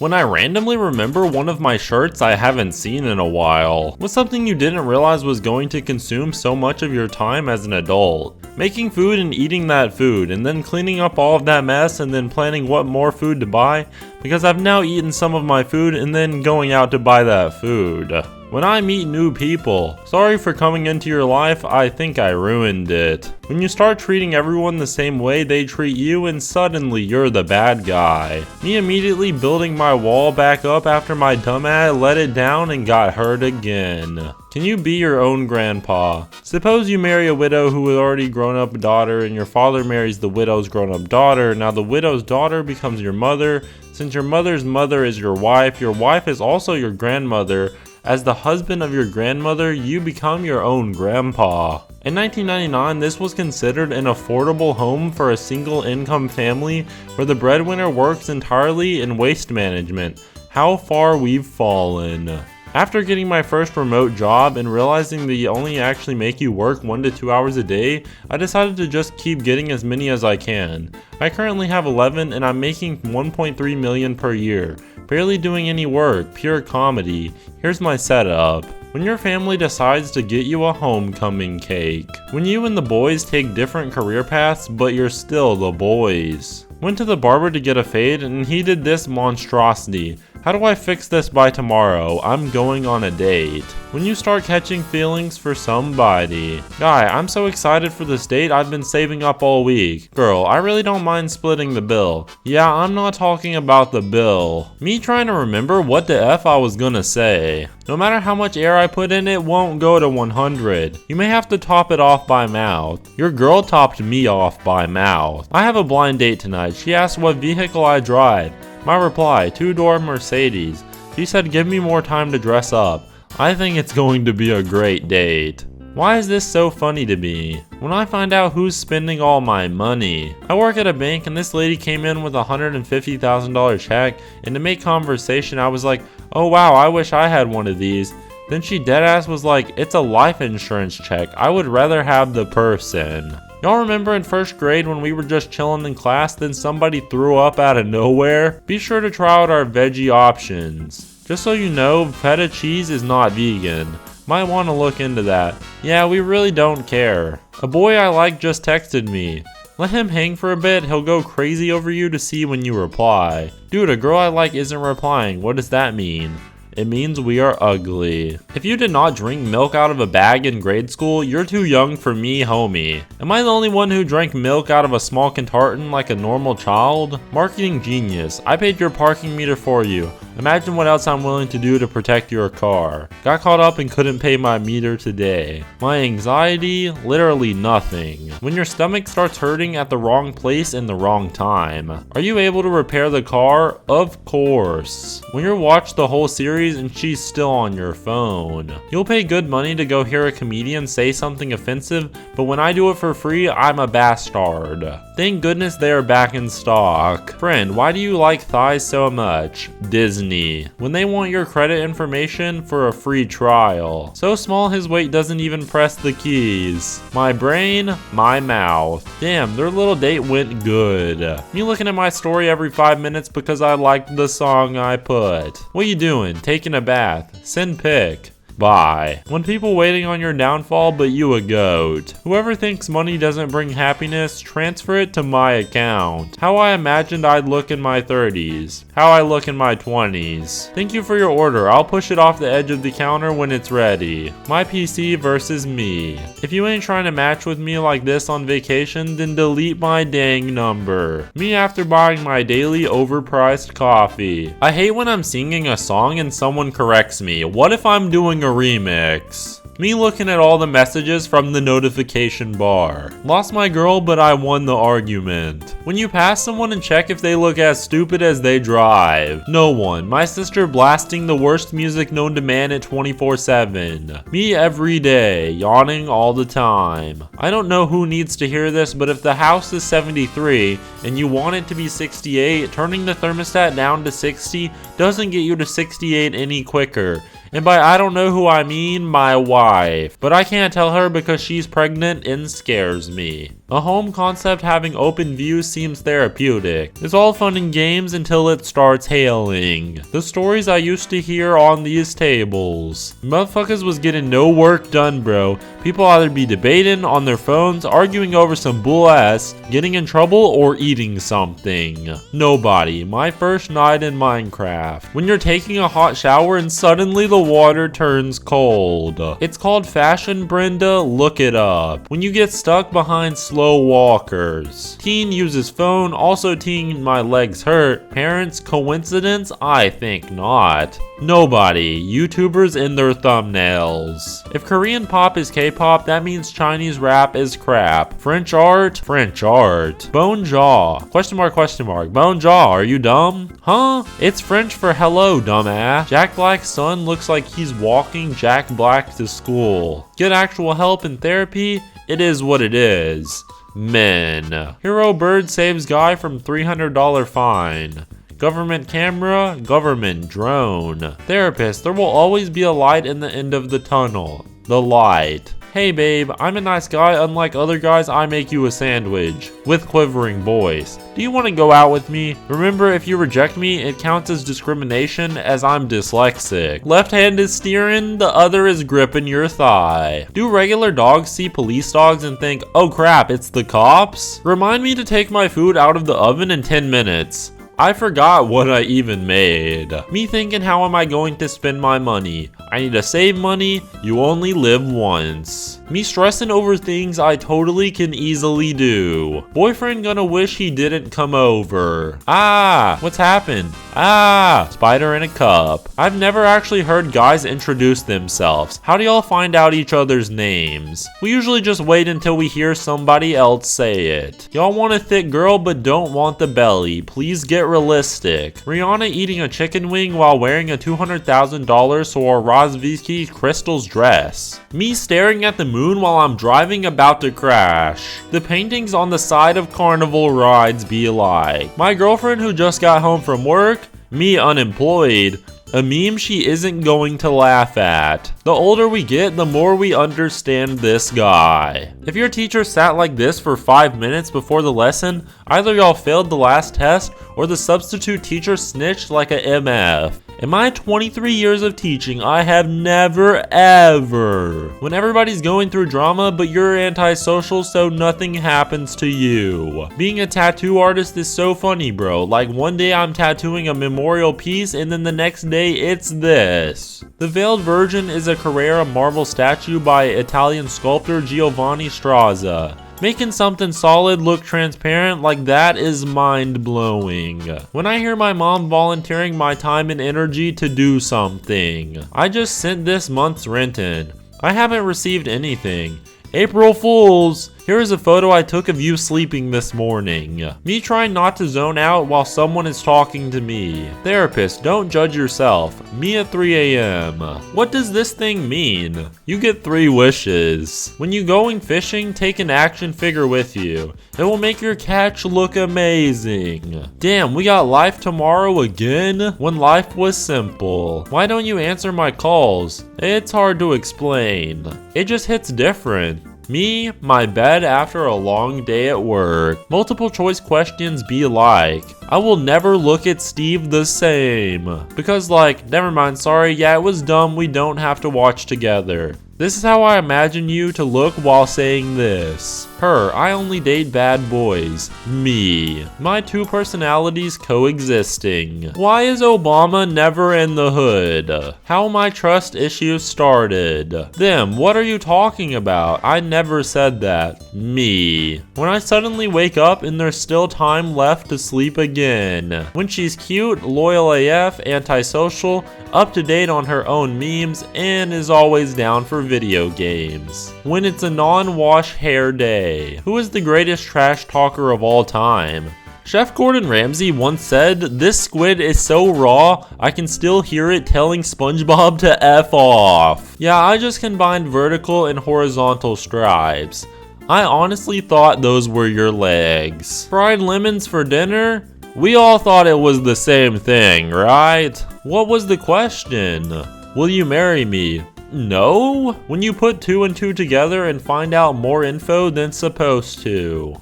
When I randomly remember one of my shirts I haven't seen in a while. What's something you didn't realize was going to consume so much of your time as an adult? Making food and eating that food, and then cleaning up all of that mess, and then planning what more food to buy, because I've now eaten some of my food and then going out to buy that food. When I meet new people, sorry for coming into your life, I think I ruined it. When you start treating everyone the same way they treat you and suddenly you're the bad guy. Me immediately building my wall back up after my dumbass let it down and got hurt again. Can you be your own grandpa? Suppose you marry a widow who has already grown up daughter and your father marries the widow's grown up daughter. Now the widow's daughter becomes your mother. Since your mother's mother is your wife is also your grandmother. As the husband of your grandmother, you become your own grandpa. In 1999, this was considered an affordable home for a single income family where the breadwinner works entirely in waste management. How far we've fallen. After getting my first remote job and realizing they only actually make you work 1 to 2 hours a day, I decided to just keep getting as many as I can. I currently have 11 and I'm making $1.3 million per year. Barely doing any work, pure comedy. Here's my setup. When your family decides to get you a homecoming cake. When you and the boys take different career paths, but you're still the boys. Went to the barber to get a fade and he did this monstrosity. How do I fix this by tomorrow? I'm going on a date. When you start catching feelings for somebody. Guy, I'm so excited for this date I've been saving up all week. Girl, I really don't mind splitting the bill. Yeah, I'm not talking about the bill. Me trying to remember what the F I was gonna say. No matter how much air I put in, it won't go to 100. You may have to top it off by mouth. Your girl topped me off by mouth. I have a blind date tonight. She asked what vehicle I drive. My reply, 2-door Mercedes. She said give me more time to dress up. I think it's going to be a great date. Why is this so funny to me? When I find out who's spending all my money. I work at a bank and this lady came in with a $150,000 check, and to make conversation I was like, oh wow, I wish I had one of these. Then she deadass was like, it's a life insurance check. I would rather have the person. Y'all remember in first grade when we were just chilling in class, then somebody threw up out of nowhere? Be sure to try out our veggie options. Just so you know, feta cheese is not vegan. Might want to look into that. Yeah, we really don't care. A boy I like just texted me. Let him hang for a bit, he'll go crazy over you to see when you reply. Dude, a girl I like isn't replying, what does that mean? It means we are ugly. If you did not drink milk out of a bag in grade school, you're too young for me, homie. Am I the only one who drank milk out of a small carton like a normal child? Marketing genius. I paid your parking meter for you. Imagine what else I'm willing to do to protect your car. Got caught up and couldn't pay my meter today. My anxiety? Literally nothing. When your stomach starts hurting at the wrong place in the wrong time. Are you able to repair the car? Of course. When you watch the whole series and she's still on your phone. You'll pay good money to go hear a comedian say something offensive, but when I do it for free, I'm a bastard. Thank goodness they are back in stock. Friend, why do you like thighs so much? Disney. When they want your credit information for a free trial. So small his weight doesn't even press the keys. My brain, my mouth. Damn, their little date went good. Me looking at my story every 5 minutes because I liked the song I put. What you doing? Taking a bath. Send pic. Bye. When people waiting on your downfall, but you a goat. Whoever thinks money doesn't bring happiness, transfer it to my account. How I imagined I'd look in my 30s. How I look in my 20s. Thank you for your order. I'll push it off the edge of the counter when it's ready. My PC versus me. If you ain't trying to match with me like this on vacation, then delete my dang number. Me after buying my daily overpriced coffee. I hate when I'm singing a song and someone corrects me. What if I'm doing a remix? Me looking at all the messages from the notification bar. Lost my girl, but I won the argument. When you pass someone and check if they look as stupid as they drive. No one. My sister blasting the worst music known to man at 24/7. Me every day, yawning all the time. I don't know who needs to hear this, but if the house is 73 and you want it to be 68, turning the thermostat down to 60 doesn't get you to 68 any quicker. And by I don't know who I mean, my wife. But I can't tell her because she's pregnant and scares me. A home concept having open views seems therapeutic. It's all fun and games until it starts hailing. The stories I used to hear on these tables. Motherfuckers was getting no work done, bro. People either be debating on their phones, arguing over some bull ass, getting in trouble, or eating something. Nobody. My first night in Minecraft. When you're taking a hot shower and suddenly the water turns cold. It's called fashion, Brenda. Look it up. When you get stuck behind slow walkers. Teen uses phone. Also teen my legs hurt. Parents coincidence? I think not. Nobody. YouTubers in their thumbnails. If Korean pop is K-pop, that means Chinese rap is crap. French art? French art. Bone jaw. Question mark, question mark. Bone jaw, are you dumb? Huh? It's French for hello, dumbass. Jack Black's son looks like he's walking Jack Black to school. Get actual help in therapy? It is what it is. Men. Hero bird saves guy from $300 fine. Government camera, government drone. Therapist, there will always be a light in the end of the tunnel. The light. Hey babe, I'm a nice guy. Unlike other guys, I make you a sandwich. With quivering voice. Do you want to go out with me? Remember, if you reject me, it counts as discrimination as I'm dyslexic. Left hand is steering, the other is gripping your thigh. Do regular dogs see police dogs and think, oh crap, it's the cops? Remind me to take my food out of the oven in 10 minutes. I forgot what I even made. Me thinking, how am I going to spend my money? I need to save money. You only live once. Me stressing over things I totally can easily do. Boyfriend gonna wish he didn't come over. Ah, what's happened? Ah, spider in a cup. I've never actually heard guys introduce themselves. How do y'all find out each other's names? We usually just wait until we hear somebody else say it. Y'all want a thick girl but don't want the belly. Please get realistic. Rihanna eating a chicken wing while wearing a $200,000 Swarovski crystals dress. Me staring at the moon while I'm driving about to crash. The paintings on the side of carnival rides be like. My girlfriend who just got home from work. Me unemployed. A meme she isn't going to laugh at. The older we get, the more we understand this guy. If your teacher sat like this for 5 minutes before the lesson, either y'all failed the last test or the substitute teacher snitched like a MF. In my 23 years of teaching, I have never ever. When everybody's going through drama, but you're antisocial so nothing happens to you. Being a tattoo artist is so funny, bro. Like one day I'm tattooing a memorial piece and then the next day it's this. The Veiled Virgin is a Carrara marble statue by Italian sculptor Giovanni Strazza. Making something solid look transparent like that is mind-blowing. When I hear my mom volunteering my time and energy to do something. I just sent this month's rent in. I haven't received anything. April Fools! Here is a photo I took of you sleeping this morning. Me trying not to zone out while someone is talking to me. Therapist, don't judge yourself. Me at 3 a.m. What does this thing mean? You get 3 wishes. When you going fishing, take an action figure with you. It will make your catch look amazing. Damn, we got life tomorrow again? When life was simple. Why don't you answer my calls? It's hard to explain. It just hits different. Me, my bed after a long day at work. Multiple choice questions be like, I will never look at Steve the same. Because like, never mind, sorry, yeah, it was dumb, we don't have to watch together. This is how I imagine you to look while saying this. Her, I only date bad boys. Me. My 2 personalities coexisting. Why is Obama never in the hood? How my trust issues started. Them, what are you talking about? I never said that. Me. When I suddenly wake up and there's still time left to sleep again. When she's cute, loyal AF, antisocial, up to date on her own memes, and is always down for video games. When it's a non-wash hair day. Who is the greatest trash talker of all time? Chef Gordon Ramsay once said, this squid is so raw, I can still hear it telling SpongeBob to F off. Yeah, I just combined vertical and horizontal stripes. I honestly thought those were your legs. Fried lemons for dinner? We all thought it was the same thing, right? What was the question? Will you marry me? No? When you put 2 and 2 together and find out more info than supposed to.